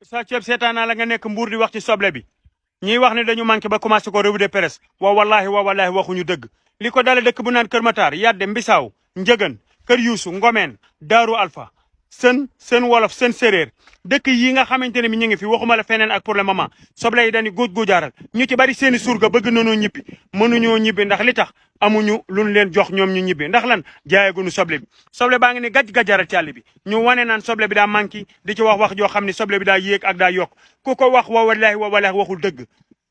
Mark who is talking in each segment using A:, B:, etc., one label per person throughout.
A: sa ceeb seetaan naa la nga nekk mbuur di wax ci soble bi ñiy wax ne dañu manqué ba commencé ko revue de presse wa wallahi waxuñu dëgg li ko dale dëkk bu naan Kër Matar Yadde Mbisaaw Njëgën Kër Yuusu Ngomeen Daaru Alpha seen wolof seen séréer dëkk yi nga xamante ne mi ñu ngi fi waxuma la feneen ak pour le moment soble yi dañuy góoj-góojaaral ñu ci bari seeni surga bëgg nañoo ñibbi mënuñoo ñibbi ndax li tax amuñu luñ leen jox ñoom ñu ñibbi ndax lan jaayeguñu soble bi soble baa ngi ne gaj-gajaral ci àll bi ñu wane naan soble bi daa manqué di ci wax joo xam ne soble bi daa yéeg ak daa yokk ku ko wax wa wallahi waxul dëgg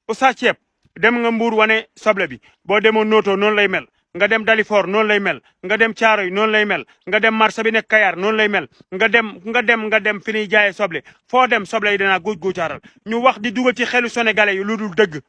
A: Oustaz Ceeb dem nga Mbuur wane soble bi boo demoon Noto noonu lay mel nga dem Dalifort noonu lay mel nga dem Caaroy noonu lay mel nga dem marché bi nekk Kayar noonu lay mel nga dem fi ñuy jaayee soble foo dem soble yi danaa góoj-góojaaral ñu wax di dugal ci xelu sénégalais yi lu dul dëgg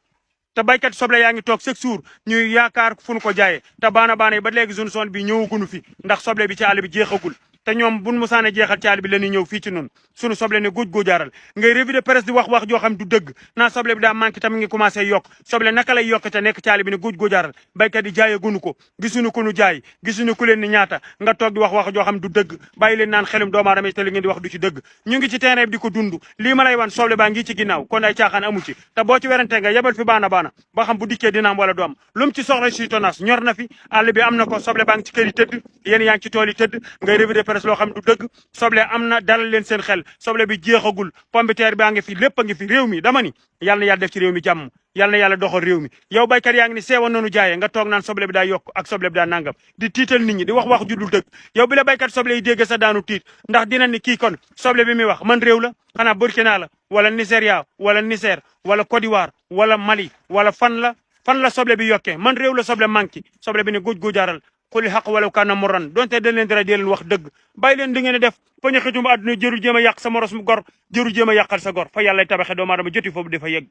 A: te baykat soble yaa ngi toog chaque jour ñuy yaakaar fu ñu ko jaayee te baana yi ba léegi zone zone bi ñëwagunu fi ndax soble bi ci àll bi jeexagul te ñoom buñ musaane jeexal ci àll bi la ñuy ñëw fii ci noonu sunu soble ne góoj-góojaaral ngay revue de presse di wax joo xam du dëgg naa soble bi daa manqué tam ngi commencé yokk soble naka lay yokk te nekk ci àll bi ne góoj-góojaaral baykat yi jaayagunu ko gisuñu ko nu jaay gisuñu ku leen ni ñaata nga toog di wax joo xam du dëgg bàyyi leen naan xelum doomu aadama te li ngeen di wax du ci dëgg ñu ngi ci terrain bi di ko dund lii ma lay wan soble baa ngi ci ginnaaw kon ay caaxaan amu ci te boo ci werante nga yebal fi baana ba xam bu dikkee dina am wala du am lu mu ci soxla ci tonnage ñor na fi àll bi am na ko soble baa ngi ci kër yi tëdd yéen yaa ngi ci tool yi tëdd ngay revue de presse loo xam du dëgg soble am na dalal leen seen xel soble bi jeexagul pombiteer baa ngi fi lépp a ngi fi réew mi dama ni yàlla na yàlla def ci réew mi jàmm yàlla na yàlla doxal réew mi yow baykat yaa ngi ni seewoon noonu jaayee nga toog naan soble bi daa yokk ak soble bi daa nangam di tiital nit ñi di wax judul dëgg yow bi la baykat soble yi dégg sa daanu tiit ndax dina ni kii kon soble bi muy wax man réew la xanaa Burkina la wala Nigeria wala Niger wala Côte d'Ivoire wala Mali wala fan la soble bi yokkee man réew la soble manqué soble bi ne góoj-góojaaral xuli xaq wala kaana moran donte dañ leen dara di leen wax dëgg bàyyi leen di ngeen def poñe xitum àdduna jëru jéem a yàq sa moros mu gor jëru jéem a yàqal sa gor fa yàlla tabaxe doomu aadama joti foofu dafa yegg